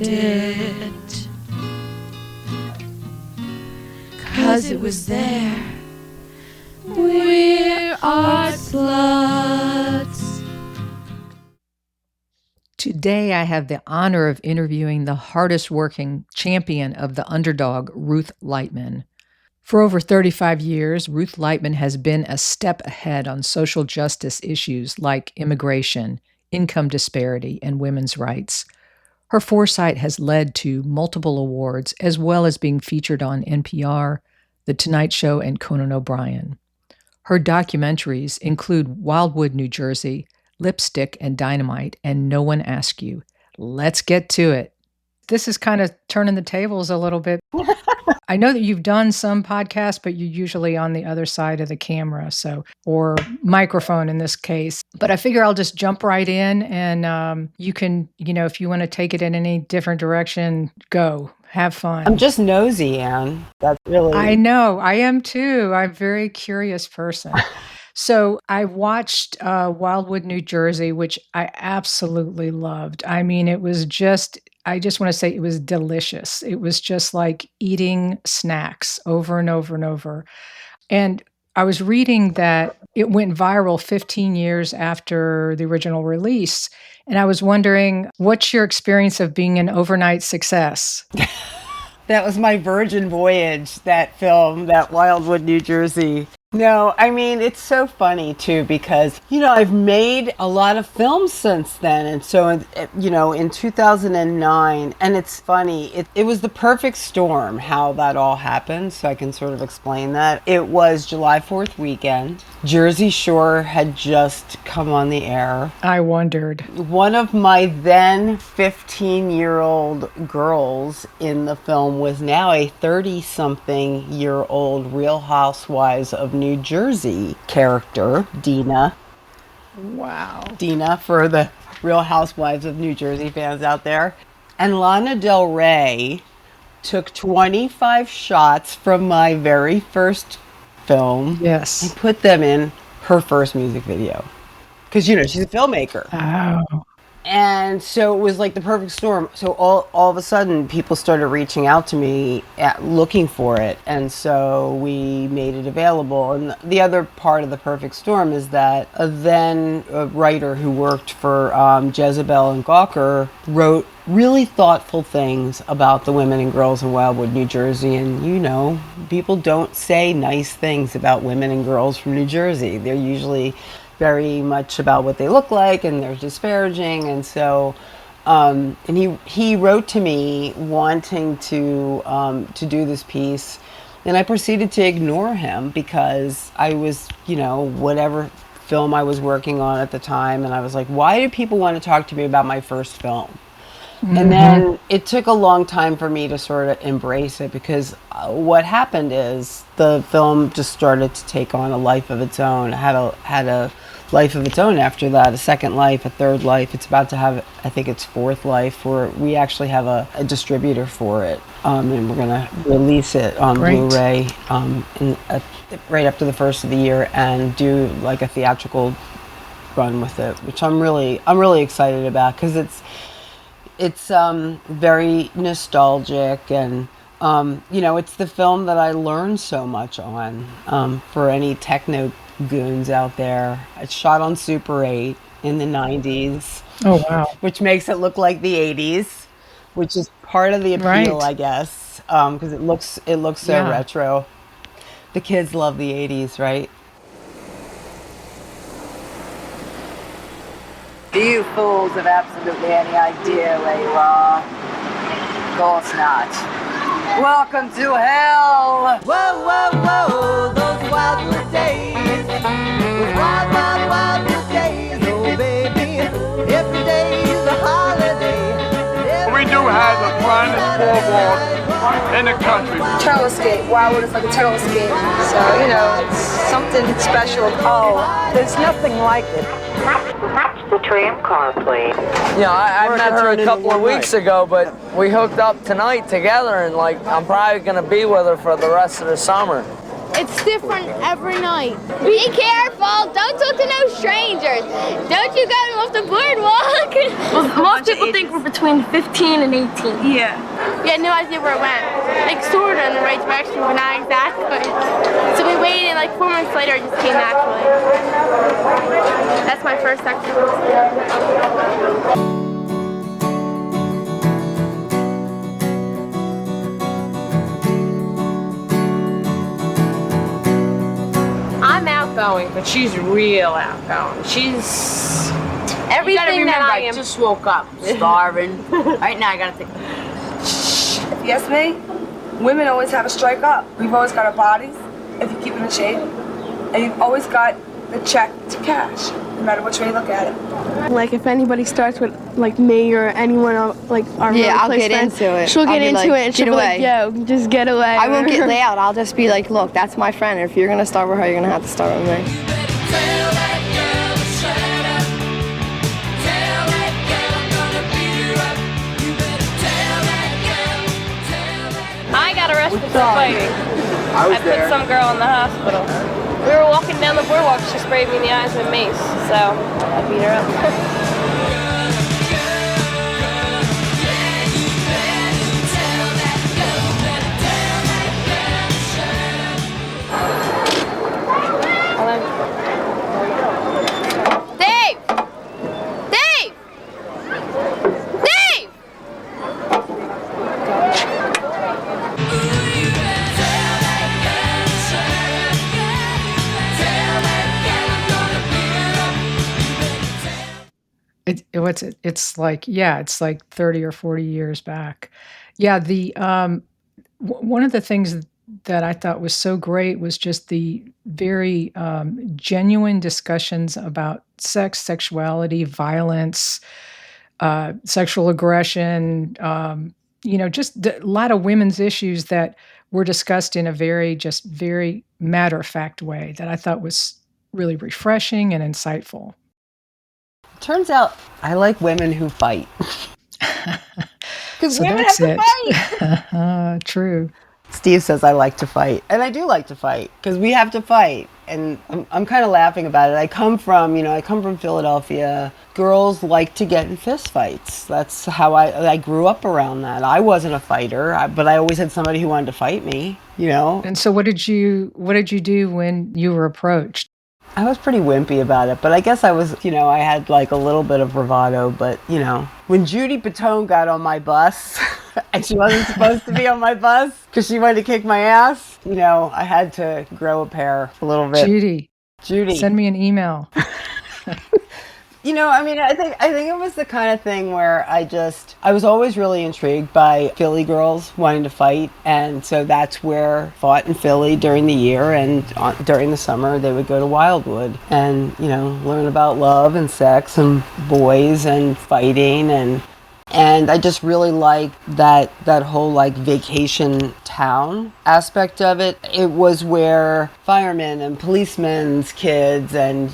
it, 'cause it was there. We're art sluts. Today I have the honor of interviewing the hardest working champion of the underdog, Ruth Leitman. For over 35 years, Ruth Leitman has been a step ahead on social justice issues like immigration, income disparity, and women's rights. Her foresight has led to multiple awards, as well as being featured on NPR, The Tonight Show, and Conan O'Brien. Her documentaries include Wildwood, New Jersey, Lipstick and Dynamite, and No One Asked You. Let's get to it. This is kind of turning the tables a little bit. I know that you've done some podcasts, but you're usually on the other side of the camera, or microphone in this case. But I figure I'll just jump right in, and you can, if you want to take it in any different direction, go. Have fun. I'm just nosy, Anne. That's really... I know. I am too. I'm a very curious person. So I watched Wildwood, New Jersey, which I absolutely loved. I mean, it was I just want to say it was delicious. It was just like eating snacks over and over and over. And I was reading that it went viral 15 years after the original release. And I was wondering, what's your experience of being an overnight success? That was my virgin voyage, that film, that Wildwood, New Jersey. No, I mean, it's so funny, too, because, I've made a lot of films since then. And so, in 2009, and it's funny, it was the perfect storm how that all happened. So I can sort of explain that. It was July 4th weekend. Jersey Shore had just come on the air. I wondered. One of my then 15-year-old girls in the film was now a 30-something-year-old Real Housewives of New Jersey character, Dina. Wow. Dina, for the Real Housewives of New Jersey fans out there. And Lana Del Rey took 25 shots from my very first film. Yes. And put them in her first music video. Because, she's a filmmaker. Oh. And so it was like the perfect storm. So all of a sudden, people started reaching out to me looking for it. And so we made it available. And the other part of the perfect storm is that a writer who worked for Jezebel and Gawker wrote really thoughtful things about the women and girls in Wildwood, New Jersey. And, people don't say nice things about women and girls from New Jersey. They're usually very much about what they look like, and they're disparaging. And so, and he wrote to me wanting to do this piece, and I proceeded to ignore him because I was, whatever film I was working on at the time, and I was like, why do people want to talk to me about my first film? Mm-hmm. And then it took a long time for me to sort of embrace it, because what happened is the film just started to take on a life of its own. It had a life of its own after that, a second life, a third life. It's about to have, I think, its fourth life, where we actually have a distributor for it, and we're going to release it on Blu-ray right after the first of the year, and do like a theatrical run with it, which I'm really excited about, because it's very nostalgic, and it's the film that I learned so much on. For any techno goons out there, it's shot on Super 8 in the 90s. Oh wow! Which makes it look like the 80s, which is part of the appeal, I guess, because it looks so retro. The kids love the 80s, right? You fools have absolutely any idea where you are. Of course not. Welcome to hell! Whoa, whoa, whoa, those wildwood days. Those wild, wild, wildwood days. Oh, baby, every day is a holiday. We do have the finest boardwalk in the country. Turtle escape. Wildwood is like a turtle escape. So, it's something special. Oh, there's nothing like it. The tram car, please. I met her a couple of weeks ago, but we hooked up tonight together, and I'm probably gonna be with her for the rest of the summer. It's different every night. Be careful! Don't talk to no strangers. Don't you go off the boardwalk. Most people think we're between 15 and 18. Yeah. We had no idea where it went. Like, sort of in the right direction, but not exactly. So we waited, and like 4 months later, it just came naturally. That's my first section. I'm outgoing, but she's real outgoing. She's everything that I am. I just woke up, starving. Right now, I gotta think. If you ask me, women always have a strike up. We've always got our bodies, if you keep it in shape, and you've always got the check to cash, no matter which way you look at it. Like, if anybody starts with like me or anyone like our really I'll close get friend, into it. she'll get into like, it and she'll be like, yo, just get away. I won't get laid out. I'll just be like, look, that's my friend. If you're gonna start with her, you're gonna have to start with me. I got arrested for fighting. I put some girl in the hospital. We were walking down the boardwalk, she sprayed me in the eyes with a mace, so I beat her up. It's like 30 or 40 years back. Yeah, one of the things that I thought was so great was just the very genuine discussions about sex, sexuality, violence, sexual aggression, just a lot of women's issues that were discussed in a very matter-of-fact way that I thought was really refreshing and insightful. Turns out I like women who fight. Because So women that's have to it. fight. True. Steve says I like to fight, and I do like to fight because we have to fight. And I'm kind of laughing about it. I come from Philadelphia. Girls like to get in fist fights. That's how I grew up around that. I wasn't a fighter, but I always had somebody who wanted to fight me. And so, what did you do when you were approached? I was pretty wimpy about it, but I guess I was, I had like a little bit of bravado, but when Judy Patone got on my bus, and she wasn't supposed to be on my bus because she wanted to kick my ass, I had to grow a pair a little bit. Judy, send me an email. I think it was the kind of thing where I was always really intrigued by Philly girls wanting to fight. And so that's where I fought in Philly during the year, and during the summer they would go to Wildwood and, learn about love and sex and boys and fighting. And I just really liked that whole like vacation town aspect of it. It was where firemen and policemen's kids and,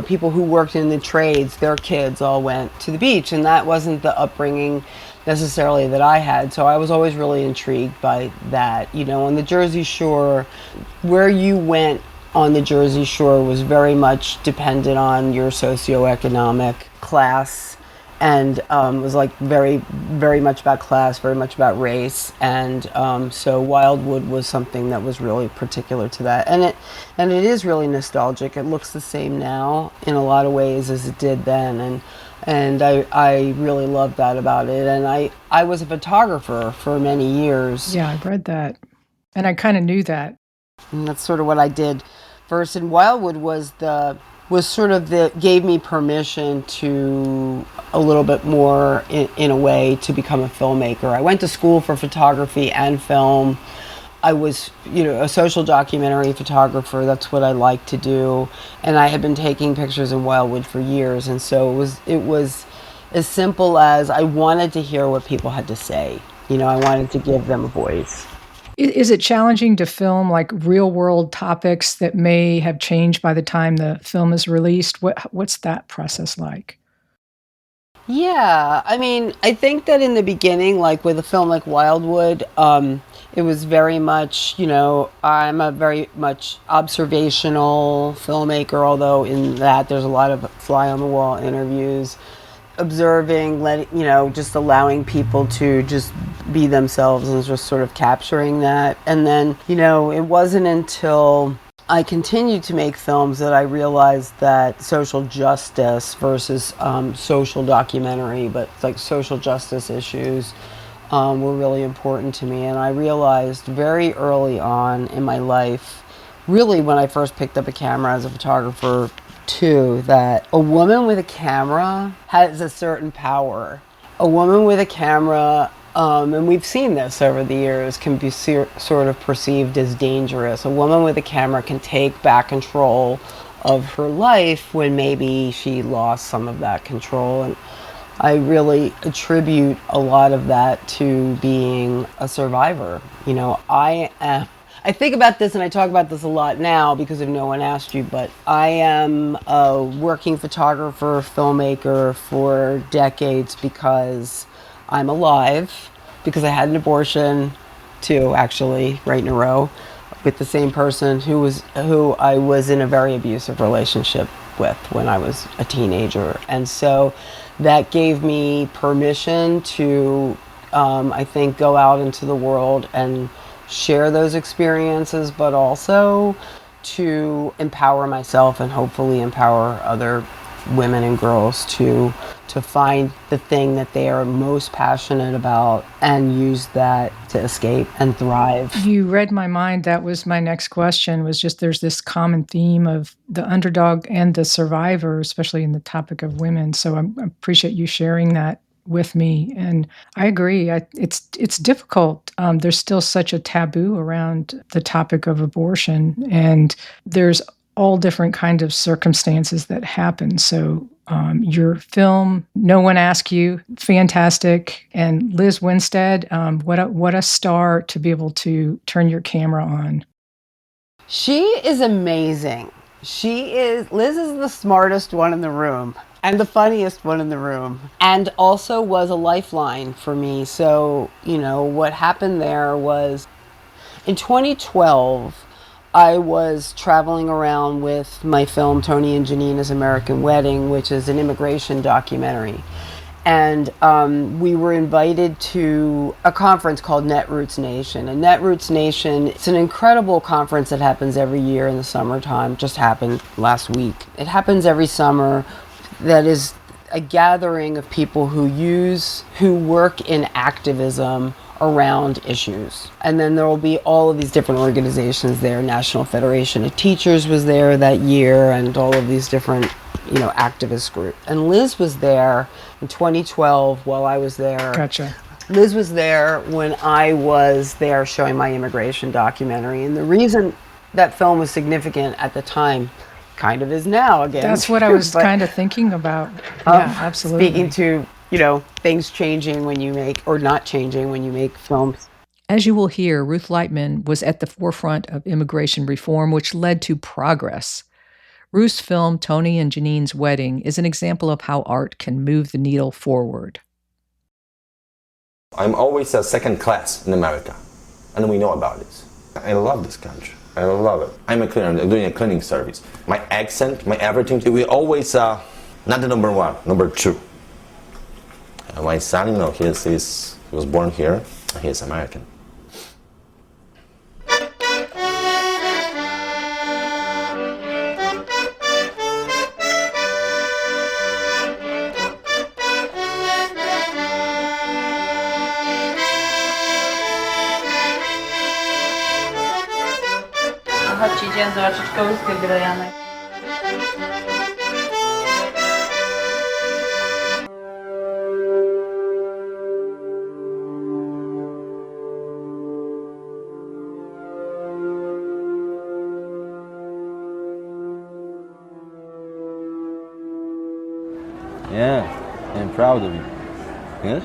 people who worked in the trades, their kids all went to the beach. And that wasn't the upbringing necessarily that I had. So I was always really intrigued by that. On the Jersey Shore, where you went on the Jersey Shore was very much dependent on your socioeconomic class. And it was like very, very much about class, very much about race, and so Wildwood was something that was really particular to that, and it is really nostalgic. It looks the same now in a lot of ways as it did then, and I really love that about it. And I was a photographer for many years. Yeah, I read that, and I kind of knew that. And that's sort of what I did first. And Wildwood gave me permission to a little bit more in a way to become a filmmaker. I went to school for photography and film. I was, a social documentary photographer. That's what I like to do. And I had been taking pictures in Wildwood for years. And so it was as simple as I wanted to hear what people had to say. I wanted to give them a voice. Is it challenging to film like real world topics that may have changed by the time the film is released? What's that process like? Yeah, I think that in the beginning, like with a film like Wildwood, it was very much, I'm a very much observational filmmaker, although in that there's a lot of fly on the wall interviews. observing, just allowing people to just be themselves and just sort of capturing that. And then, it wasn't until I continued to make films that I realized that social justice versus social documentary, but like social justice issues were really important to me. And I realized very early on in my life, really when I first picked up a camera as a photographer too, that a woman with a camera has a certain power. A woman with a camera, and we've seen this over the years, can be sort of perceived as dangerous. A woman with a camera can take back control of her life when maybe she lost some of that control. And I really attribute a lot of that to being a survivor. I think about this, and I talk about this a lot now because if no one asked you, but I am a working photographer, filmmaker for decades because I'm alive, because I had an abortion, 2 actually, right in a row, with the same person who I was in a very abusive relationship with when I was a teenager. And so that gave me permission to, I think, go out into the world and share those experiences, but also to empower myself and hopefully empower other women and girls to find the thing that they are most passionate about and use that to escape and thrive. You read my mind. That was my next question, was just there's this common theme of the underdog and the survivor, especially in the topic of women. So I appreciate you sharing that with me. And I agree. It's difficult. There's still such a taboo around the topic of abortion, and there's all different kinds of circumstances that happen. So your film, No One Asked You, fantastic. And Lizz Winstead, what a star to be able to turn your camera on. She is amazing. Liz is the smartest one in the room and the funniest one in the room, and also was a lifeline for me. So, what happened there was in 2012, I was traveling around with my film, Tony and Janina's American Wedding, which is an immigration documentary. And we were invited to a conference called Netroots Nation. And Netroots Nation, it's an incredible conference that happens every year in the summertime. Just happened last week. It happens every summer. That is a gathering of people who work in activism around issues. And then there will be all of these different organizations there. National Federation of Teachers was there that year, and all of these different, activist groups. And Liz was there in 2012 while I was there. Gotcha. Liz was there when I was there showing my immigration documentary. And the reason that film was significant at the time kind of is now again. That's what I was kind of thinking about. Yeah, absolutely. Speaking to, things changing when you make, or not changing when you make films. As you will hear, Ruth Leitman was at the forefront of immigration reform, which led to progress. Ruth's film, Tony and Janine's Wedding, is an example of how art can move the needle forward. I'm always a second class in America, and we know about this. I love this country. I love it. I'm a cleaner. I'm doing a cleaning service. My accent, my everything, we always not the number 1, number 2. My son, he was born here. He is American. Chodźcie, idziemy zobaczyć kołyskę Grojanek. Yeah, I'm proud of you. Yes?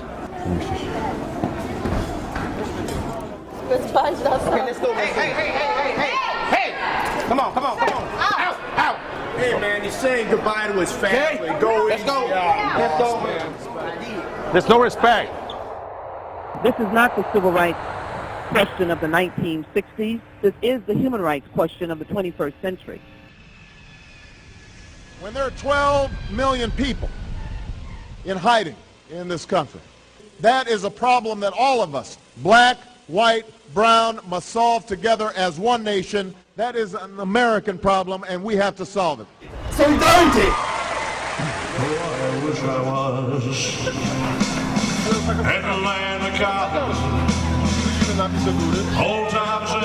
Let's punch that stuff. Okay, let's go. Hey! Come on. Out! Hey, man, he's saying goodbye to his family. Okay. Go Let's easy. go. Let's go, man. There's no respect. This is not the civil rights question of the 1960s. This is the human rights question of the 21st century. When there are 12 million people in hiding in this country. That is a problem that all of us, black, white, brown, must solve together as one nation. That is an American problem, and we have to solve it. Solidarity! I wish I was in the land of cotton. Old times are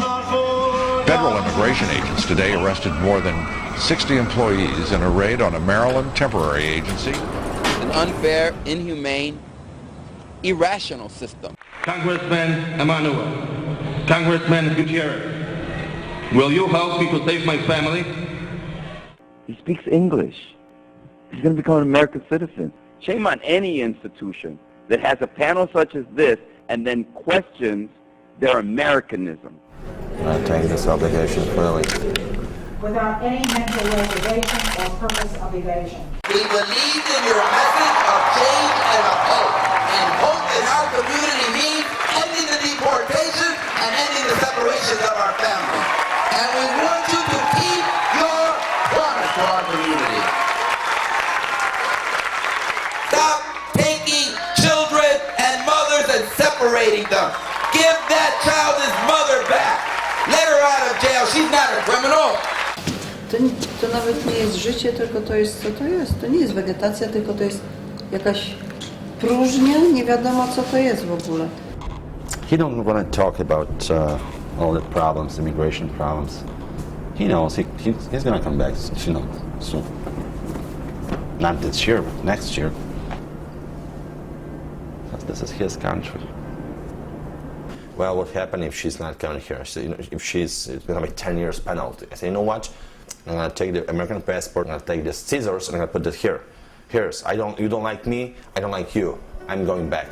not for. Federal immigration agents today arrested more than 60 employees in a raid on a Maryland temporary agency. An unfair, inhumane, irrational system. Congressman Emanuel, Congressman Gutierrez, will you help me to save my family? He speaks English. He's going to become an American citizen. Shame on any institution that has a panel such as this and then questions their Americanism. I take this obligation clearly. Without any mental reservation or purpose of evasion. We believe in your message of change and of hope. And hope in our community means ending the deportation and ending the separations of our family. And we want you to keep your promise to our community. Stop taking children and mothers and separating them. Give that child his mother back. Let her out of jail. She's not a criminal. To nawet nie jest życie, tylko to jest co to jest. To nie jest wegetacja, tylko to jest jakaś próżnia, nie wiadomo co to jest w ogóle. He don't want to talk about all the problems, immigration problems. He knows he's going to come back, soon. Not this year, but next year. Because this is his country. Well, what happened if she's not coming here? So, if it's going to be 10 years penalty. I say, you know what? I'm going to take the American passport, I'm going to take the scissors, and I'm going to put it here. Here's, you don't like me, I don't like you. I'm going back.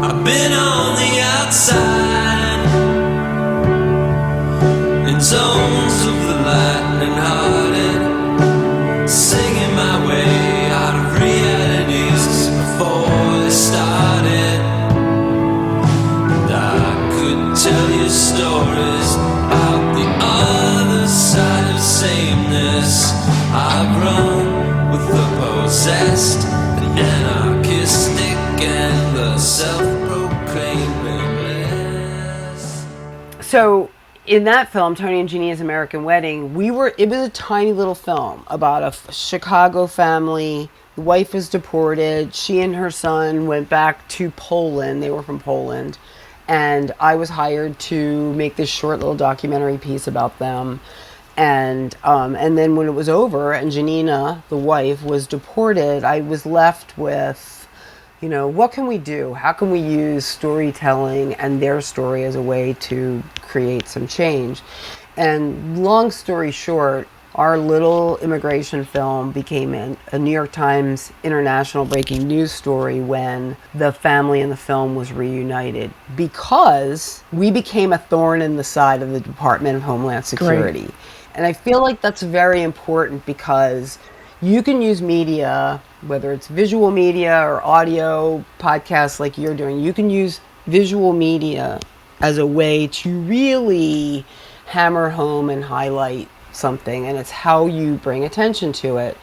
I've been on the outside in zones of the lightning hearted, singing my way out of realities before they started. And I could tell you stories about the other side of sameness. I've run with the possessed, the anarchistic, and the self-proclaimed rebellious. So in that film, Tony and Jeannie's American Wedding, it was a tiny little film about a Chicago family. The wife was deported. She and her son went back to Poland. They were from Poland. And I was hired to make this short little documentary piece about them. And then when it was over and Janina, the wife, was deported, I was left with, what can we do? How can we use storytelling and their story as a way to create some change? And long story short, our little immigration film became a New York Times international breaking news story when the family in the film was reunited, because we became a thorn in the side of the Department of Homeland Security. Great. And I feel like that's very important, because you can use media, whether it's visual media or audio podcasts like you're doing, you can use visual media as a way to really hammer home and highlight something, and it's how you bring attention to it.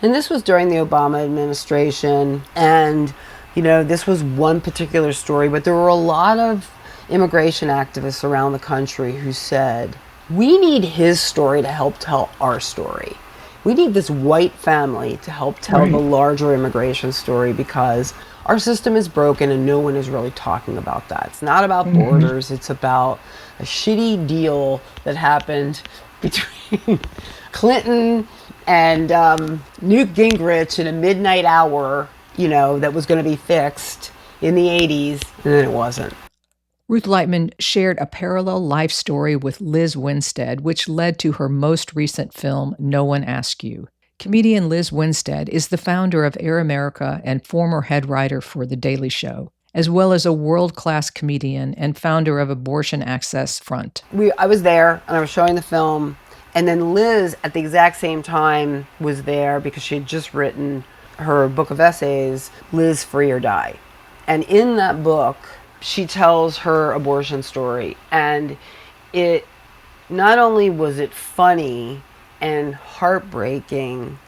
And this was during the Obama administration, and this was one particular story, but there were a lot of immigration activists around the country who said, we need his story to help tell our story. We need this white family to help tell the larger immigration story, because our system is broken and no one is really talking about that. It's not about borders, it's about a shitty deal that happened between Clinton and Newt Gingrich in a midnight hour, that was going to be fixed in the 80s, and then it wasn't. Ruth Leitman shared a parallel life story with Lizz Winstead, which led to her most recent film, No One Asked You. Comedian Lizz Winstead is the founder of Air America and former head writer for The Daily Show, as well as a world-class comedian and founder of Abortion Access Front. I was there, and I was showing the film, and then Liz, at the exact same time, was there because she had just written her book of essays, Liz, Free or Die. And in that book, she tells her abortion story, and it not only was it funny and heartbreaking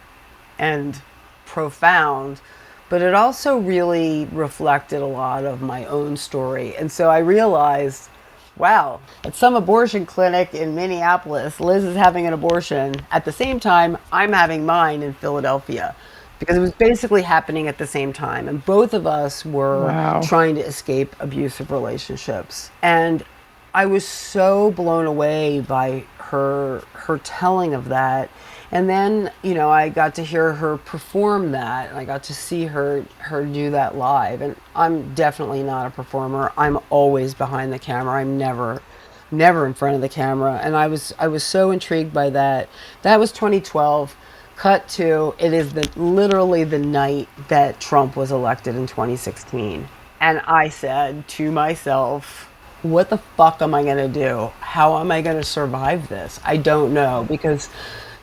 and profound, but it also really reflected a lot of my own story. And so I realized, wow, at some abortion clinic in Minneapolis, Liz is having an abortion. At the same time, I'm having mine in Philadelphia, because it was basically happening at the same time. And both of us were trying to escape abusive relationships. And I was so blown away by her telling of that. And then, you know, I got to hear her perform that, and I got to see her do that live. And I'm definitely not a performer. I'm always behind the camera. I'm never in front of the camera. And I was so intrigued by that. That was 2012. Cut to, it is literally the night that Trump was elected in 2016. And I said to myself, what the fuck am I gonna do? How am I gonna survive this? I don't know, because,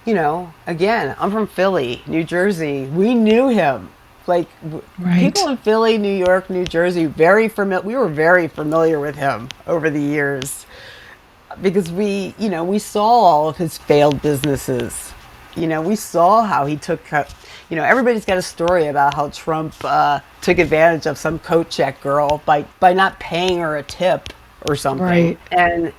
you know, again, I'm from Philly, New Jersey. We knew him. Like, people in Philly, New York, New Jersey, we were very familiar with him over the years, because we saw all of his failed businesses. You know, we saw how he took, you know, everybody's got a story about how Trump took advantage of some coat check girl by not paying her a tip or something. Right. And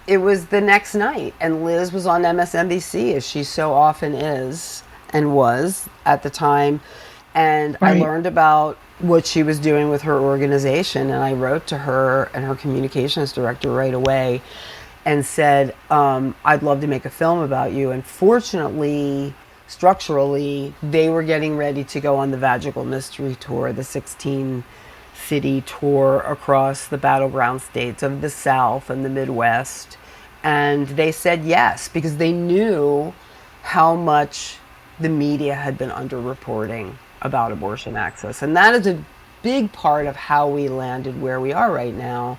it was the next night, and Liz was on MSNBC, as she so often is and was at the time. And I learned about what she was doing with her organization, and I wrote to her and her communications director right away and said, I'd love to make a film about you. And fortunately, structurally, they were getting ready to go on the Vaginal Mystery Tour, the 16-city tour across the battleground states of the South and the Midwest. And they said yes, because they knew how much the media had been underreporting about abortion access. And that is a big part of how we landed where we are right now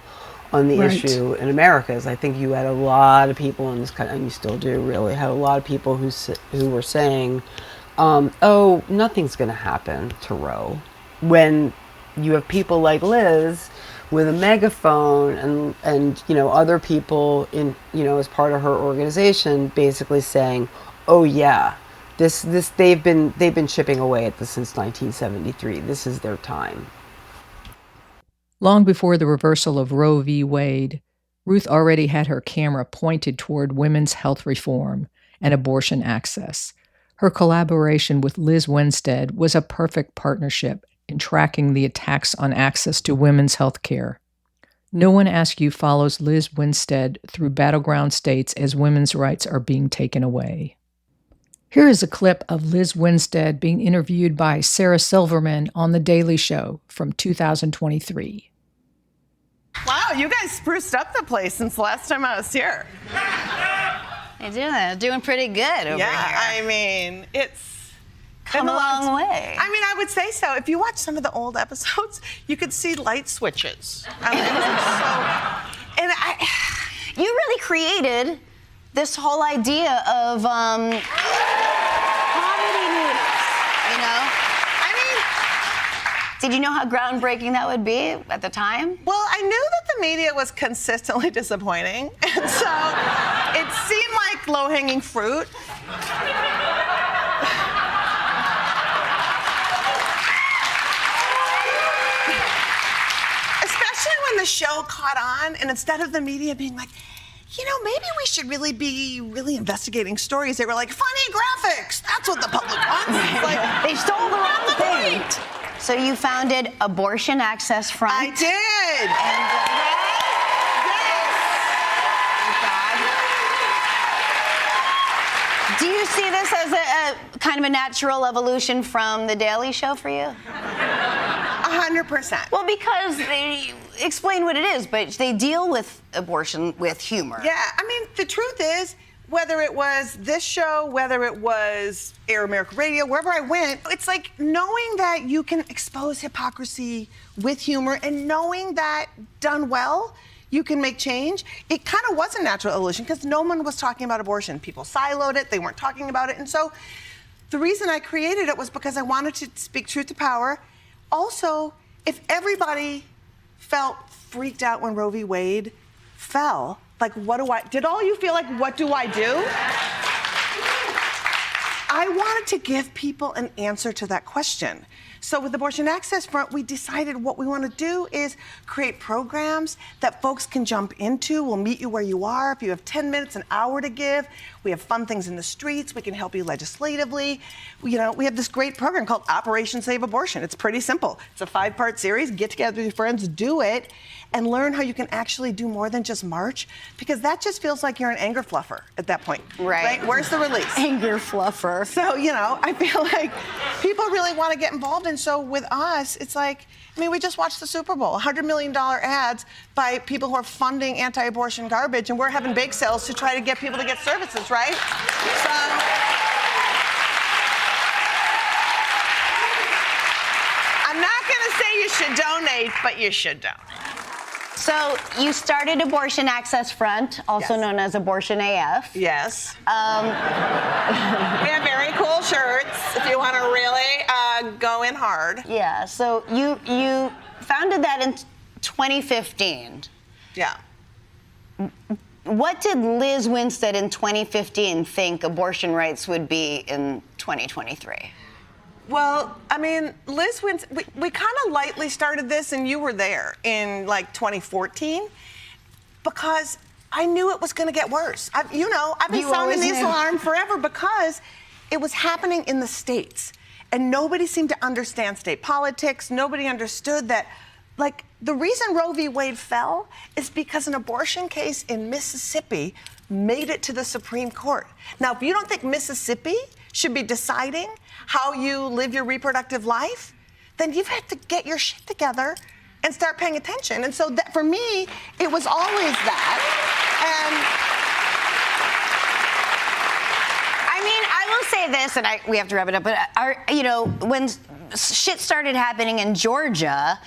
on the issue in America. Is I think you had a lot of people in this country, and you still do really, had a lot of people who were saying, oh, nothing's going to happen to Roe. When you have people like Liz with a megaphone and you know, other people in, you know, as part of her organization basically saying, oh yeah, this they've been chipping away at this since 1973. This is their time. Long before the reversal of Roe v. Wade, Ruth already had her camera pointed toward women's health reform and abortion access. Her collaboration with Lizz Winstead was a perfect partnership in tracking the attacks on access to women's health care. No One Asked You follows Lizz Winstead through battleground states as women's rights are being taken away. Here is a clip of Lizz Winstead being interviewed by Sarah Silverman on The Daily Show from 2023. Wow, you guys spruced up the place since the last time I was here. They're doing pretty good over here. Yeah, I mean, it's come a long way. I mean, I would say so. If you watch some of the old episodes, you could see light switches. You really created this whole idea of poverty news, you know? I mean, did you know how groundbreaking that would be at the time? Well, I knew that the media was consistently disappointing, and so it seemed like low-hanging fruit. Especially when the show caught on, and instead of the media being like, you know, maybe we should really be investigating stories. They were like, funny graphics. That's what the public wants. Like, they stole the wrong thing. So you founded Abortion Access Front. I did. And do you see this as a kind of a natural evolution from The Daily Show for you? 100%. Well, because they explain what it is, but they deal with abortion with humor. Yeah, I mean, the truth is, whether it was this show, whether it was Air America Radio, wherever I went, it's like knowing that you can expose hypocrisy with humor and knowing that done well, you can make change. It kind of was a natural evolution because no one was talking about abortion. People siloed it, they weren't talking about it. And so the reason I created it was because I wanted to speak truth to power. Also, if everybody felt freaked out when Roe v. Wade fell, like, did all you feel like, what do I do? I wanted to give people an answer to that question. So with Abortion Access Front, we decided what we want to do is create programs that folks can jump into. We'll meet you where you are. If you have 10 minutes, an hour to give, we have fun things in the streets. We can help you legislatively. We have this great program called Operation Save Abortion. It's pretty simple. It's a 5-part series. Get together with your friends, do it, and learn how you can actually do more than just march, because that just feels like you're an anger fluffer at that point. Right. Where's the release? Anger fluffer. So, I feel like people really want to get involved. And so with us, it's like, we just watched the Super Bowl, $100 million ads by people who are funding anti-abortion garbage, and we're having bake sales to try to get people to get services, right? So, I'm not going to say you should donate, but you should donate. So you started Abortion Access Front, also known as Abortion AF. Yes. We have very cool shirts if you want to really go in hard. Yeah. So you founded that in 2015. Yeah. What did Lizz Winstead in 2015 think abortion rights would be in 2023? Well, Lizz Winstead, we kind of lightly started this, and you were there in 2014, because I knew it was going to get worse. I've been sounding this alarm forever, because it was happening in the states, and nobody seemed to understand state politics. Nobody understood that, the reason Roe v. Wade fell is because an abortion case in Mississippi made it to the Supreme Court. Now, if you don't think Mississippi should be deciding how you live your reproductive life, then you've had to get your shit together and start paying attention. And so that, for me, it was always that. And I will say this, and we have to wrap it up, but when shit started happening in Georgia,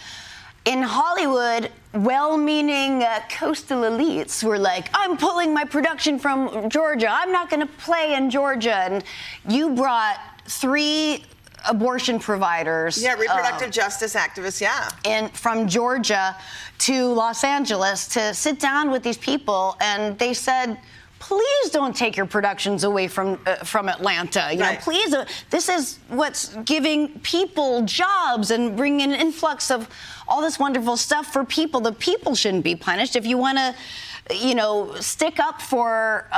in Hollywood, well-meaning coastal elites were like, I'm pulling my production from Georgia. I'm not going to play in Georgia. And you brought 3 abortion providers. Yeah, reproductive justice activists, yeah. And from Georgia to Los Angeles to sit down with these people, and they said, please don't take your productions away from Atlanta. You know, please. This is what's giving people jobs and bringing an influx of all this wonderful stuff for people. The people shouldn't be punished. If you want to, stick up for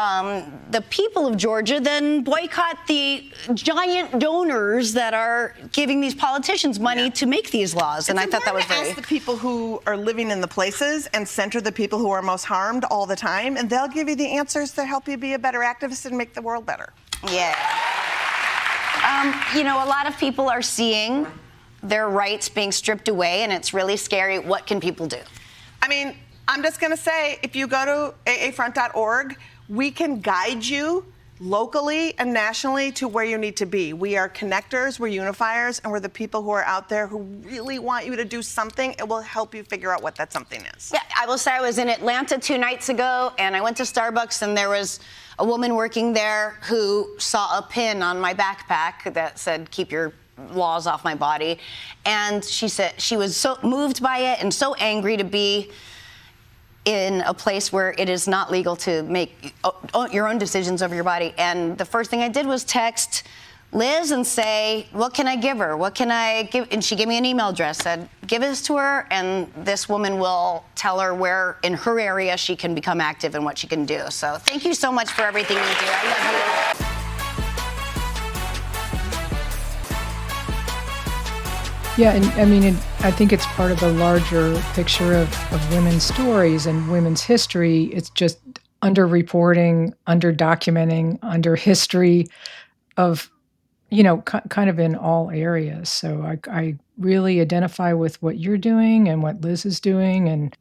the people of Georgia, then boycott the giant donors that are giving these politicians money to make these laws. And I thought that was very. Ask the people who are living in the places and center the people who are most harmed all the time, and they'll give you the answers to help you be a better activist and make the world better. Yeah. A lot of people are seeing their rights being stripped away, and it's really scary. What can people do? I'm just going to say, if you go to aafront.org, we can guide you locally and nationally to where you need to be. We are connectors, we're unifiers, and we're the people who are out there who really want you to do something. It will help you figure out what that something is. Yeah, I will say I was in Atlanta 2 nights ago, and I went to Starbucks, and there was a woman working there who saw a pin on my backpack that said, keep your laws off my body. And she said she was so moved by it and so angry to be in a place where it is not legal to make your own decisions over your body. And the first thing I did was text Liz and say, what can I give her? What can I give? And she gave me an email address, said, give this to her, and this woman will tell her where in her area she can become active and what she can do. So thank you so much for everything you do. I love you. Yeah, and I think it's part of the larger picture of women's stories and women's history. It's just underreporting, underdocumenting, under history of, kind of in all areas. So I really identify with what you're doing and what Liz is doing. And,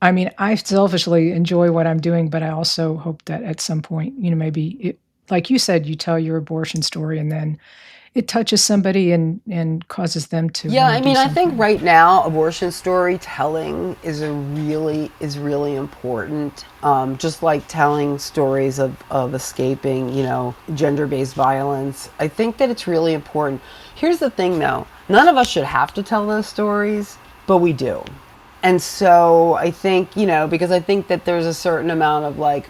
I selfishly enjoy what I'm doing, but I also hope that at some point, maybe, like you said, you tell your abortion story and then it touches somebody and causes them to. Yeah, I think right now abortion storytelling is really important. Just like telling stories of escaping, gender-based violence. I think that it's really important. Here's the thing, though: none of us should have to tell those stories, but we do. And so I think, because I think that there's a certain amount of like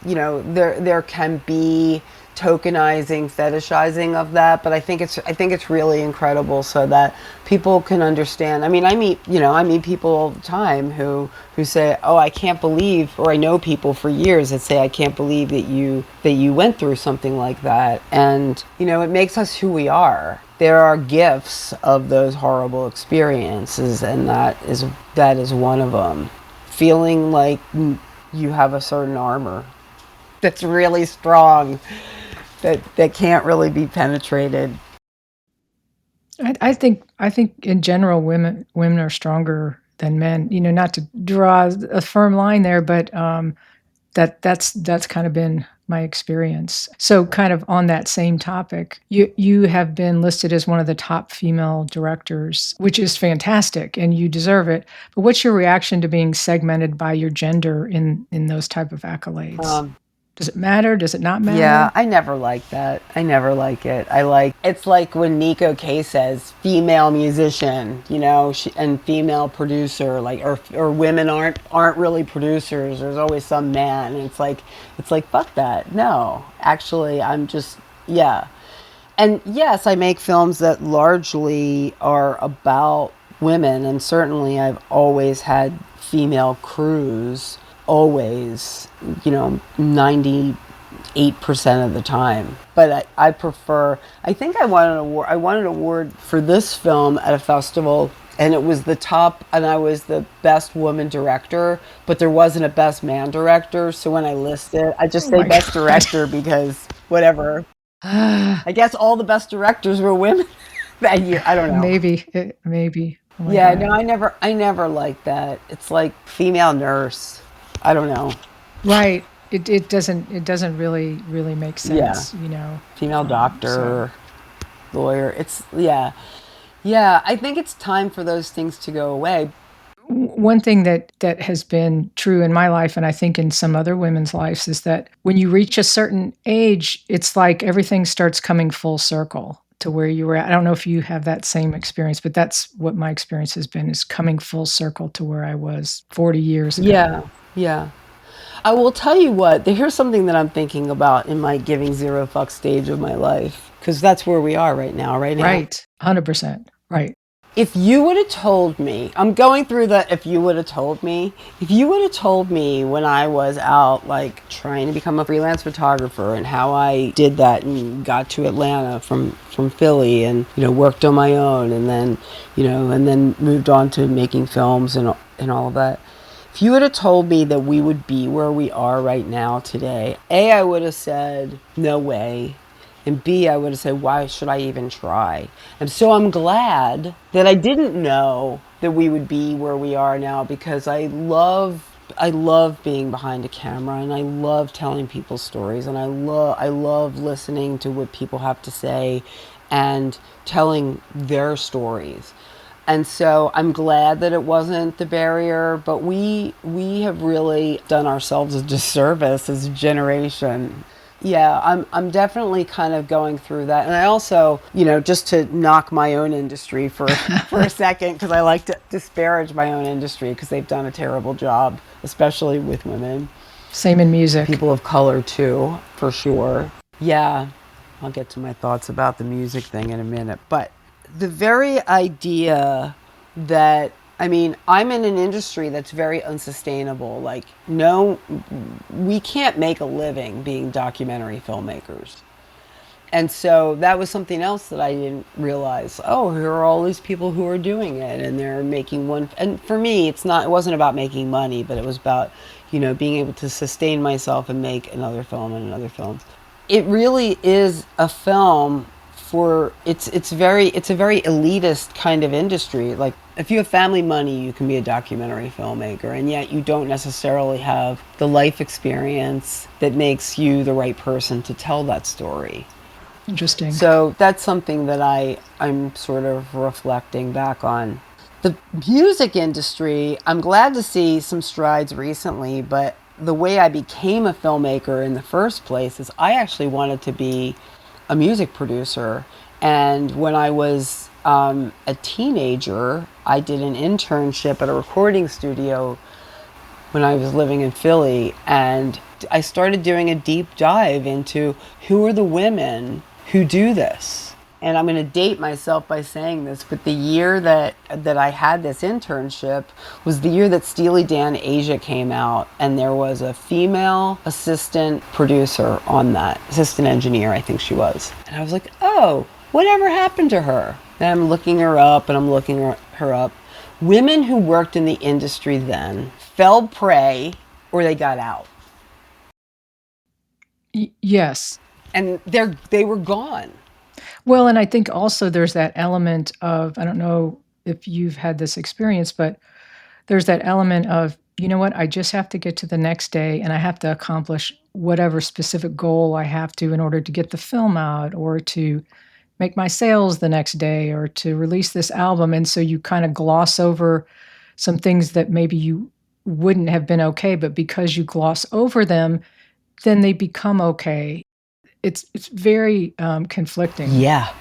there can be tokenizing, fetishizing of that, but I think it's really incredible so that people can understand. I mean, I meet people all the time who say, "Oh, I can't believe," or I know people for years that say, "I can't believe that you went through something like that." And, it makes us who we are. There are gifts of those horrible experiences, and that is one of them. Feeling like you have a certain armor that's really strong, that can't really be penetrated. I think in general women are stronger than men. Not to draw a firm line there, but that's kind of been my experience. So kind of on that same topic, you have been listed as one of the top female directors, which is fantastic, and you deserve it. But what's your reaction to being segmented by your gender in those type of accolades? Does it matter? Does it not matter? Yeah, I never like that. I never like it. It's like when Nico Kay says female musician, and female producer, like, or women aren't really producers. There's always some man. And it's like fuck that. No, actually, I'm just, yeah. And yes, I make films that largely are about women, and certainly I've always had female crews. Always, 98% of the time. But I prefer, I think I won an award for this film at a festival, and it was the top, and I was the best woman director, but there wasn't a best man director. So when I list it, I just say best director because whatever. I guess all the best directors were women that year. I don't know. Maybe. Oh yeah, God. no, I never liked that. It's like female nurse. I don't know. Right. It doesn't really make sense, Female doctor, lawyer. It's yeah. I think it's time for those things to go away. One thing that has been true in my life, and I think in some other women's lives, is that when you reach a certain age, it's like everything starts coming full circle to where you were at. I don't know if you have that same experience, but that's what my experience has been, is coming full circle to where I was 40 years ago. Yeah. I will tell you what, here's something that I'm thinking about in my giving zero fuck stage of my life, because that's where we are right now. Right, 100%, right. If you would have told me, I'm going through the if you would have told me when I was out like trying to become a freelance photographer and how I did that and got to Atlanta from Philly and, worked on my own and then, and then moved on to making films and all of that. If you would have told me that we would be where we are right now today, A, I would have said, no way. And B, I would have said, why should I even try? And so I'm glad that I didn't know that we would be where we are now, because I love being behind a camera, and I love telling people's stories, and I love listening to what people have to say and telling their stories. And so I'm glad that it wasn't the barrier, but we have really done ourselves a disservice as a generation. Yeah, I'm definitely kind of going through that. And I also, just to knock my own industry for a second, because I like to disparage my own industry because they've done a terrible job, especially with women. Same in music. People of color too, for sure. Yeah, I'll get to my thoughts about the music thing in a minute. But the very idea that, I'm in an industry that's very unsustainable. Like, no, we can't make a living being documentary filmmakers. And so that was something else that I didn't realize. Oh, here are all these people who are doing it, and they're making one. And for me, it wasn't about making money, but it was about, being able to sustain myself and make another film and another film. It really is a film it's a very elitist kind of industry. Like, if you have family money, you can be a documentary filmmaker, and yet you don't necessarily have the life experience that makes you the right person to tell that story. Interesting. So that's something that I'm sort of reflecting back on. The music industry, I'm glad to see some strides recently, but the way I became a filmmaker in the first place is I actually wanted to be a music producer. And when I was a teenager, I did an internship at a recording studio when I was living in Philly, and I started doing a deep dive into who are the women who do this. And I'm going to date myself by saying this, but the year that I had this internship was the year that Steely Dan Asia came out, and there was a female assistant producer on that, assistant engineer, I think she was. And I was like, oh, whatever happened to her? And I'm looking her up, and I'm looking her up. Women who worked in the industry then fell prey or they got out. Yes. And they were gone. Well, and I think also there's that element of, I don't know if you've had this experience, but there's that element of, you know what, I just have to get to the next day and I have to accomplish whatever specific goal I have to in order to get the film out or to make my sales the next day or to release this album. And so you kind of gloss over some things that maybe you wouldn't have been okay, but because you gloss over them, then they become okay. It's very conflicting. Yeah.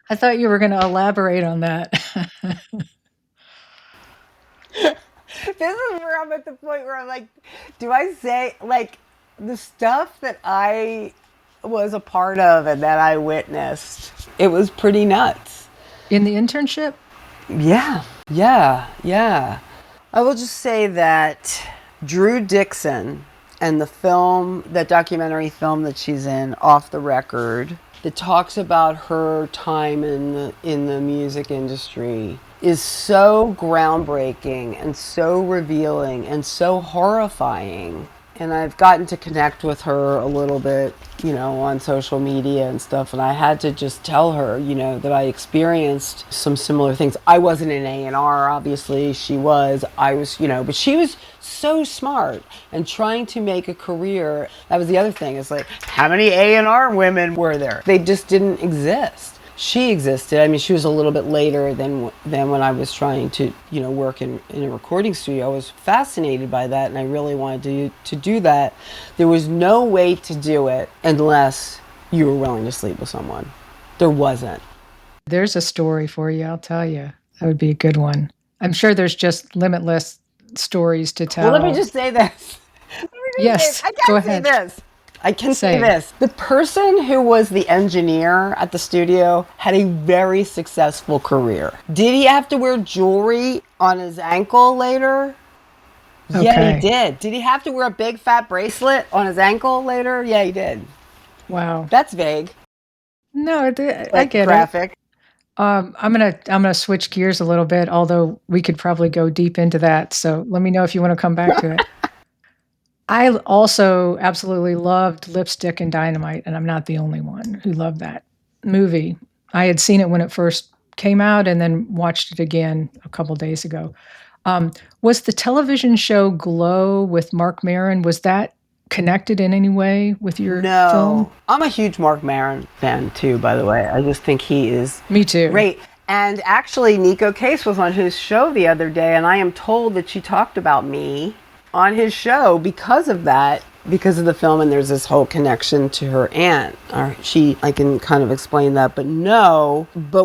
I thought you were going to elaborate on that. This is where I'm at the point where I'm like, do I say, like, the stuff that I was a part of and that I witnessed, it was pretty nuts. In the internship? Yeah. I will just say that Drew Dixon and the film, that documentary film that she's in, Off the Record, that talks about her time in the music industry, is so groundbreaking and so revealing and so horrifying. And I've gotten to connect with her a little bit, on social media and stuff. And I had to just tell her, that I experienced some similar things. I wasn't in A&R, obviously. She was. I was, but she was so smart and trying to make a career. That was the other thing. It's like, how many A&R women were there? They just didn't exist. She existed. I mean, she was a little bit later than when I was trying to, work in a recording studio. I was fascinated by that, and I really wanted to do that. There was no way to do it unless you were willing to sleep with someone. There wasn't. There's a story for you, I'll tell you. That would be a good one. I'm sure there's just limitless stories to tell. Well, let me just say this. Yes, go ahead. I can say this. The person who was the engineer at the studio had a very successful career. Did he have to wear jewelry on his ankle later? Okay. Yeah, he did. Did he have to wear a big fat bracelet on his ankle later? Yeah, he did. Wow. That's vague. No, I get graphic. It. I'm gonna switch gears a little bit, although we could probably go deep into that. So let me know if you want to come back to it. I also absolutely loved Lipstick and Dynamite, and I'm not the only one who loved that movie. I had seen it when it first came out and then watched it again a couple days ago. Was the television show Glow with Marc Maron, was that connected in any way with your film? I'm a huge Marc Maron fan too, by the way. I just think he is Me too. Great. And actually, Nico Case was on his show the other day, and I am told that she talked about me on his show because of that, because of the film, and there's this whole connection to her aunt. I can kind of explain that, but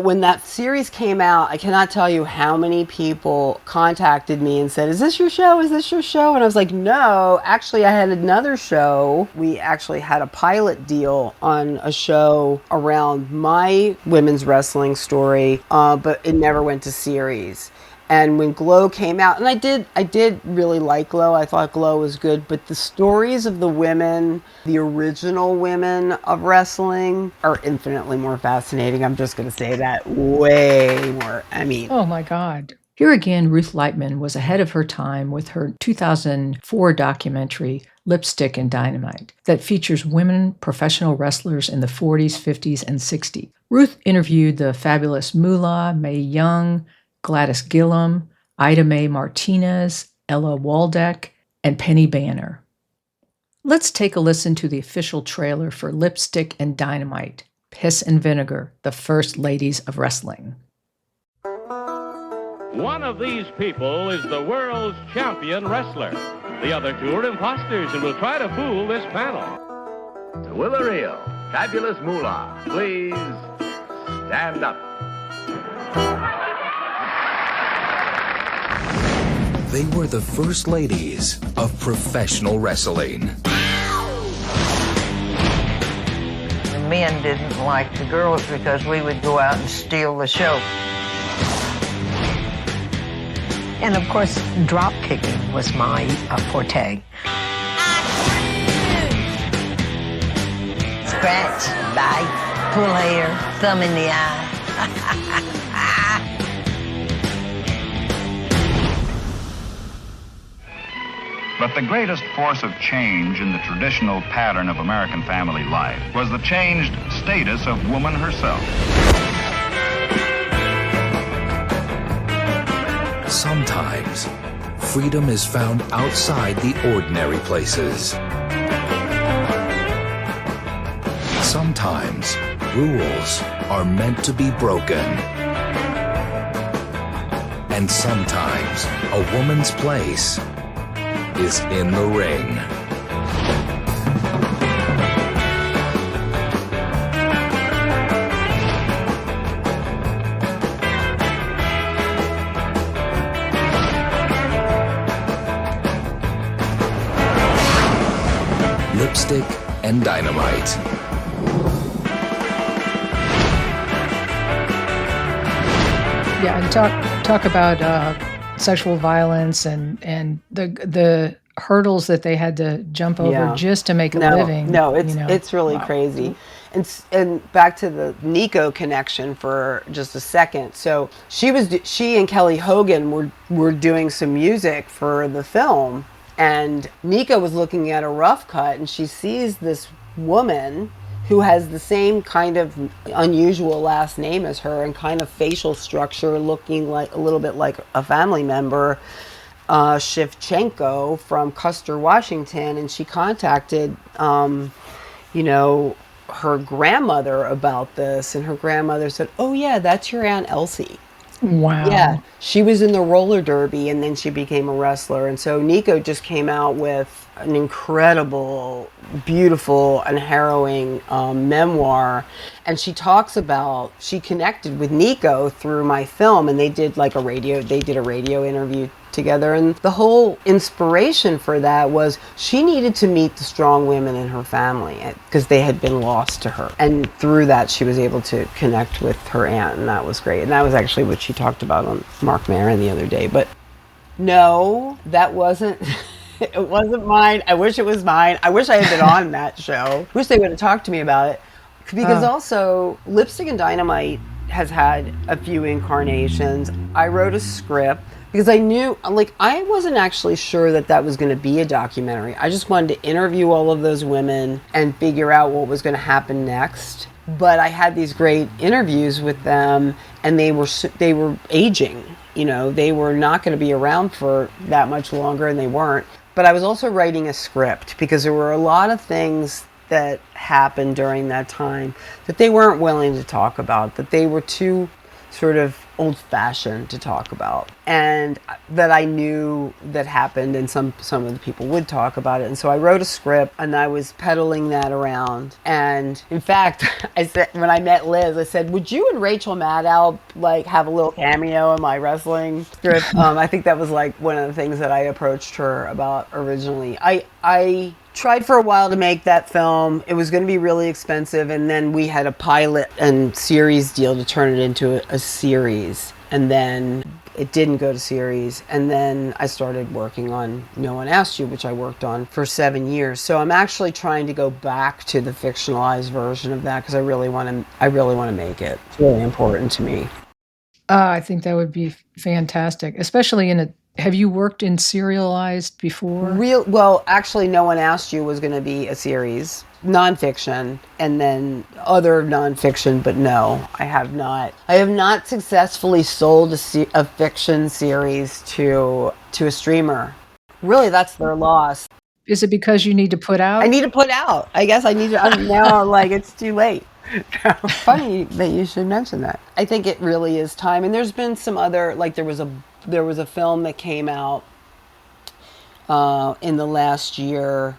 when that series came out, I cannot tell you how many people contacted me and said, is this your show? Is this your show? And I was like, no, actually I had another show. We actually had a pilot deal on a show around my women's wrestling story, but it never went to series. And when Glow came out, and I did really like Glow. I thought Glow was good, but the stories of the women, the original women of wrestling, are infinitely more fascinating. I'm just going to say that. Way more. Oh my God. Here again, Ruth Leitman was ahead of her time with her 2004 documentary, Lipstick and Dynamite, that features women professional wrestlers in the 40s, 50s, and 60s. Ruth interviewed the fabulous Moolah, Mae Young, Gladys Gillum, Ida Mae Martinez, Ella Waldeck, and Penny Banner. Let's take a listen to the official trailer for Lipstick and Dynamite, Piss and Vinegar, the First Ladies of Wrestling. One of these people is the world's champion wrestler. The other two are imposters and will try to fool this panel. Will the real Fabulous Moolah, please stand up. They were the first ladies of professional wrestling. The men didn't like the girls because we would go out and steal the show. And of course, drop kicking was my forte. Scratch, bite, pull hair, thumb in the eye. But the greatest force of change in the traditional pattern of American family life was the changed status of woman herself. Sometimes, freedom is found outside the ordinary places. Sometimes, rules are meant to be broken. And sometimes, a woman's place is in the ring. Lipstick and Dynamite. Yeah, and talk about sexual violence and the hurdles that they had to jump over just to make a living. No, it's really crazy. And back to the Nico connection for just a second. So she and Kelly Hogan were doing some music for the film, and Nico was looking at a rough cut, and she sees this woman who has the same kind of unusual last name as her and kind of facial structure, looking like a little bit like a family member, Shevchenko from Custer, Washington, and she contacted, her grandmother about this, and her grandmother said, "Oh yeah, that's your Aunt Elsie." Wow. Yeah, she was in the roller derby, and then she became a wrestler. And so Nico just came out with an incredible, beautiful, and harrowing memoir. And she talks about, she connected with Nico through my film, and they did a radio interview together. And the whole inspiration for that was she needed to meet the strong women in her family because they had been lost to her. And through that, she was able to connect with her aunt, and that was great. And that was actually what she talked about on Mark Maron the other day. But no, that wasn't... It wasn't mine. I wish it was mine. I wish I had been on that show. Wish they would have talked to me about it. Because also, Lipstick and Dynamite has had a few incarnations. I wrote a script because I knew, I wasn't actually sure that was going to be a documentary. I just wanted to interview all of those women and figure out what was going to happen next. But I had these great interviews with them, and they were aging. They were not going to be around for that much longer, and they weren't. But I was also writing a script because there were a lot of things that happened during that time that they weren't willing to talk about, that they were too sort of old-fashioned to talk about, and that I knew that happened, and some of the people would talk about it. And so I wrote a script, and I was peddling that around. And in fact, I said, when I met Liz, I said, "Would you and Rachel Maddow have a little cameo in my wrestling script?" I think that was one of the things that I approached her about originally. I tried for a while to make that film. It was going to be really expensive, and then we had a pilot and series deal to turn it into a series, and then it didn't go to series. And then I started working on No One Asked You, which I worked on for 7 years. So I'm actually trying to go back to the fictionalized version of that because I really want to make it. It's really important to me. I think that would be fantastic, especially have you worked in serialized before? Well, actually, No One Asked You was going to be a series, nonfiction, and then other nonfiction, but no, I have not. I have not successfully sold a fiction series to a streamer. Really, that's their loss. Is it because you need to put out? I need to put out. I guess I need to. Now, it's too late. Funny that you should mention that. I think it really is time. And there's been some other, there was a film that came out in the last year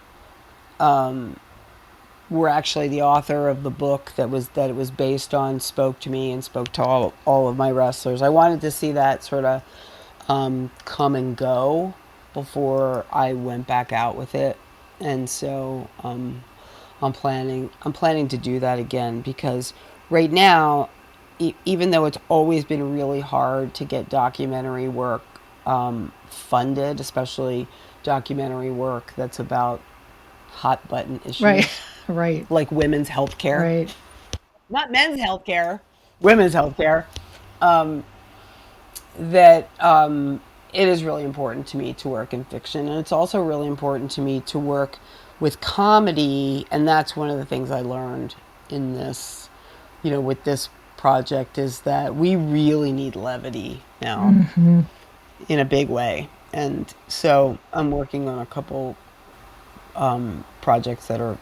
were actually the author of the book that it was based on spoke to me and spoke to all of my wrestlers. I wanted to see that sort of come and go before I went back out with it, and so I'm planning to do that again, because right now, even though it's always been really hard to get documentary work funded, especially documentary work that's about hot button issues, Right. like women's health care, Right. not men's health care, women's health care, that it is really important to me to work in fiction, and it's also really important to me to work with comedy, and that's one of the things I learned in this, with this project, is that we really need levity now in a big way. And so I'm working on a couple projects that are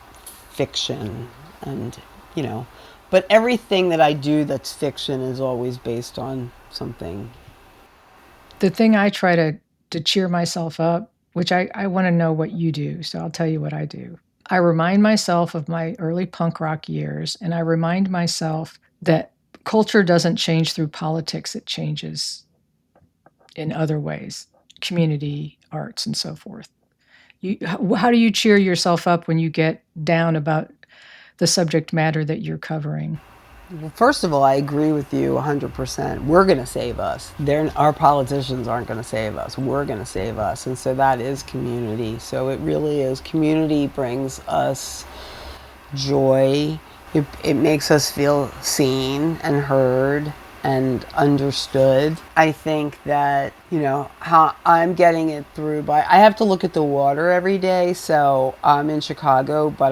fiction, and but everything that I do that's fiction is always based on something. The thing I try to cheer myself up, which I want to know what you do, so I'll tell you what I do. I remind myself of my early punk rock years, and I remind myself that culture doesn't change through politics, it changes in other ways, community, arts, and so forth. How do you cheer yourself up when you get down about the subject matter that you're covering? Well, first of all, I agree with you 100%. We're going to save us. Our politicians aren't going to save us. We're going to save us. And so that is community. So it really is. Community brings us joy. It makes us feel seen and heard and understood. I think that, how I'm getting it through I have to look at the water every day. So I'm in Chicago, but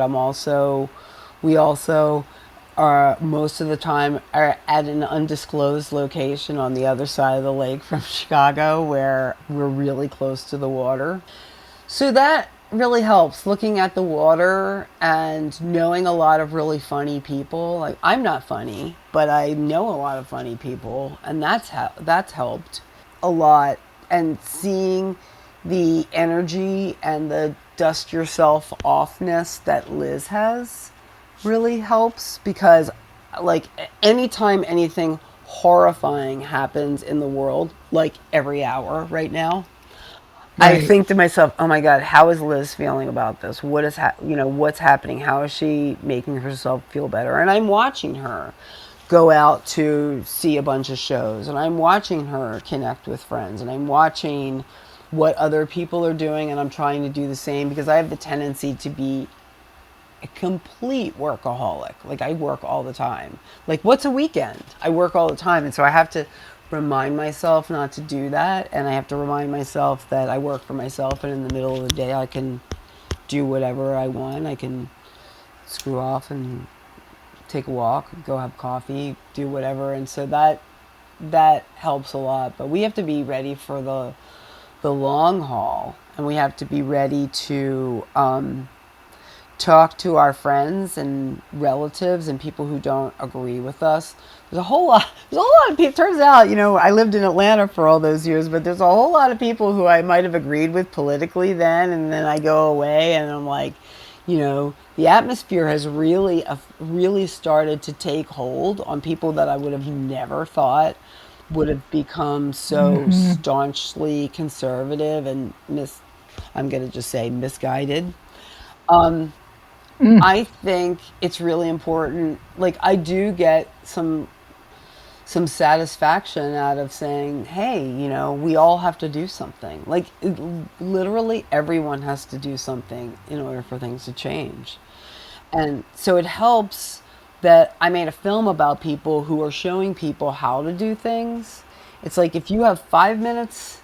we also are most of the time are at an undisclosed location on the other side of the lake from Chicago, where we're really close to the water. So that really helps, looking at the water and knowing a lot of really funny people. Like, I'm not funny, but I know a lot of funny people, and that's helped a lot. And seeing the energy and the dust yourself offness that Lizz has really helps, because like anytime anything horrifying happens in the world, like every hour right now, Right. I think to myself, oh my God, how is Lizz feeling about this? What is what's happening? How is she making herself feel better? And I'm watching her go out to see a bunch of shows, and I'm watching her connect with friends, and I'm watching what other people are doing, and I'm trying to do the same, because I have the tendency to be a complete workaholic. Like, I work all the time. Like, what's a weekend? I work all the time. And so I have to remind myself not to do that. And I have to remind myself that I work for myself, and in the middle of the day I can do whatever I want. I can screw off and take a walk, go have coffee, do whatever. And so that helps a lot. But we have to be ready for the long haul, and we have to be ready to talk to our friends and relatives and people who don't agree with us. There's a whole lot of people. Turns out, I lived in Atlanta for all those years, but there's a whole lot of people who I might have agreed with politically then, and then I go away and I'm like, the atmosphere has really started to take hold on people that I would have never thought would have become so staunchly conservative and I'm going to just say misguided. I think it's really important. Like, I do get some satisfaction out of saying, hey, we all have to do something. Like, literally everyone has to do something in order for things to change. And so it helps that I made a film about people who are showing people how to do things. It's like, if you have 5 minutes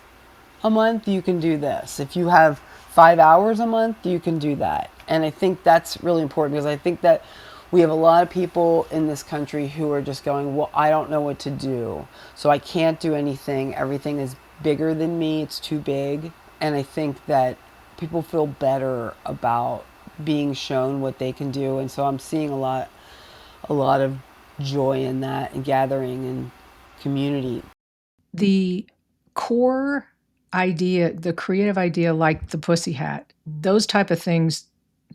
a month, you can do this. If you have 5 hours a month, you can do that. And I think that's really important, because I think that we have a lot of people in this country who are just going, well, I don't know what to do, so I can't do anything. Everything is bigger than me. It's too big. And I think that people feel better about being shown what they can do. And so I'm seeing a lot of joy in that, and gathering and community. The core idea, the creative idea, like the pussy hat, those type of things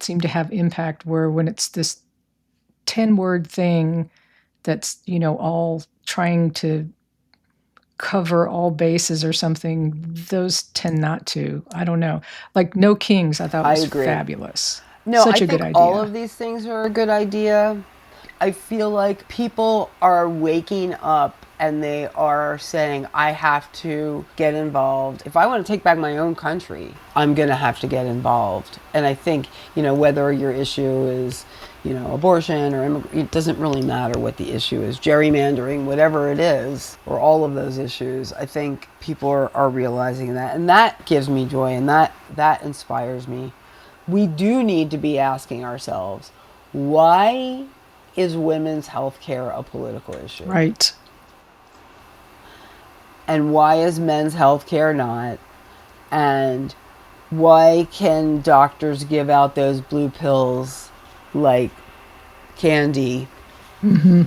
seem to have impact, where when it's this 10-word thing that's, all trying to cover all bases or something, those tend not to. I don't know. Like No Kings, I thought was fabulous. No, Such I a good think idea. all of these things are a good idea. I feel like people are waking up and they are saying, I have to get involved. If I want to take back my own country, I'm going to have to get involved. And I think, whether your issue is, abortion or it doesn't really matter what the issue is, gerrymandering, whatever it is, or all of those issues, I think people are realizing that. And that gives me joy, and that inspires me. We do need to be asking ourselves, why is women's health care a political issue? Right. And why is men's health care not? And why can doctors give out those blue pills like candy? Mm-hmm.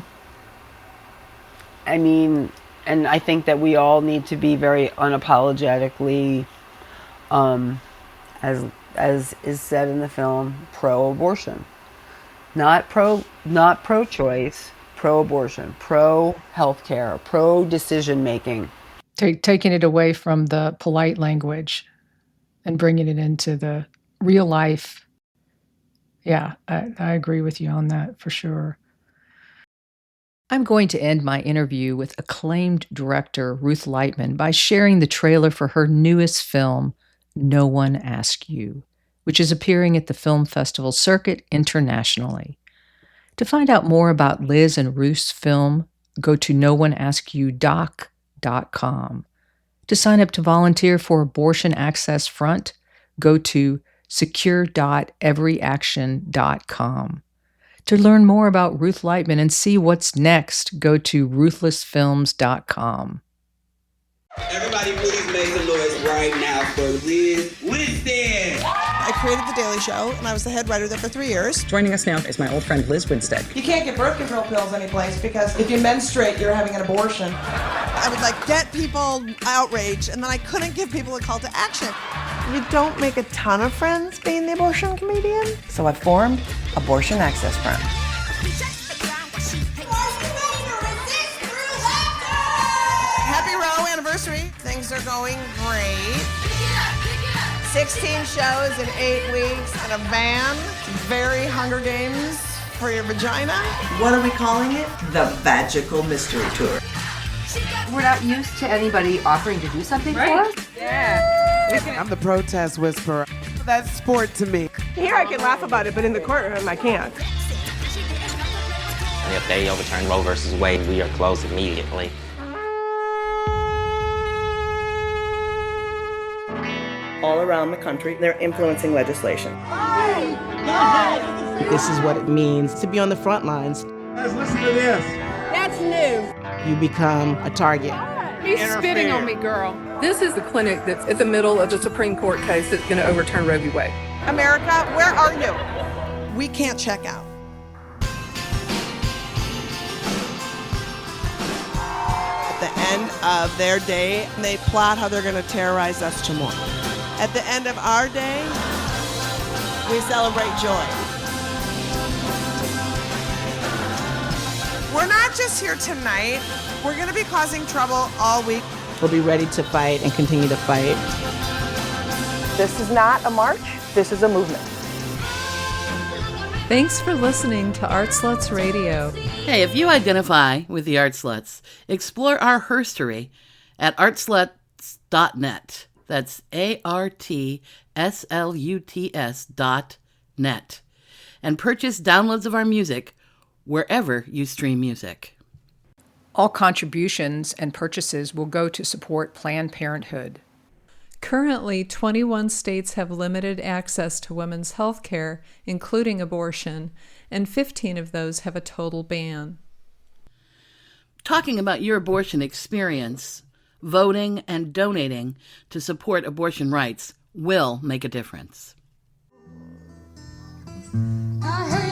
I mean, and I think that we all need to be very unapologetically, as is said in the film, pro-abortion. Not pro-choice, pro-abortion, pro-healthcare, pro-decision-making. Taking it away from the polite language and bringing it into the real life. Yeah, I agree with you on that for sure. I'm going to end my interview with acclaimed director Ruth Leitman by sharing the trailer for her newest film, No One Asked You, which is appearing at the film festival circuit internationally. To find out more about Liz and Ruth's film, go to nooneaskedyoudoc.com. To sign up to volunteer for Abortion Access Front, go to secure.everyaction.com. To learn more about Ruth Leitman and see what's next, go to ruthlessfilms.com. Everybody please make some noise right now for Lizz Winstead. I created The Daily Show, and I was the head writer there for 3 years. Joining us now is my old friend Lizz Winstead. You can't get birth control pills anyplace because if you menstruate, you're having an abortion. I would get people outraged, and then I couldn't give people a call to action. You don't make a ton of friends being the abortion comedian. So I formed Abortion Access Front. Happy Roe anniversary. Things are going great. 16 shows in 8 weeks in a van. Very Hunger Games for your vagina. What are we calling it? The Vagical Mystery Tour. We're not used to anybody offering to do something for us. Yeah. I'm the protest whisperer. That's sport to me. Here I can laugh about it, but in the courtroom I can't. And if they overturn Roe versus Wade, we are closed immediately. All around the country, they're influencing legislation. This is what it means to be on the front lines. Guys, listen to this. That's new. You become a target. He's spitting on me, girl. This is the clinic that's at the middle of the Supreme Court case that's going to overturn Roe v. Wade. America, where are you? We can't check out. At the end of their day, they plot how they're going to terrorize us tomorrow. At the end of our day, we celebrate joy. We're not just here tonight. We're going to be causing trouble all week. We'll be ready to fight and continue to fight. This is not a march. This is a movement. Thanks for listening to Art Sluts Radio. Hey, if you identify with the Art Sluts, explore our herstory at artsluts.net. That's ARTSLUTS.net. And purchase downloads of our music wherever you stream music. All contributions and purchases will go to support Planned Parenthood. Currently, 21 states have limited access to women's health care, including abortion, and 15 of those have a total ban. Talking about your abortion experience, voting and donating to support abortion rights will make a difference. I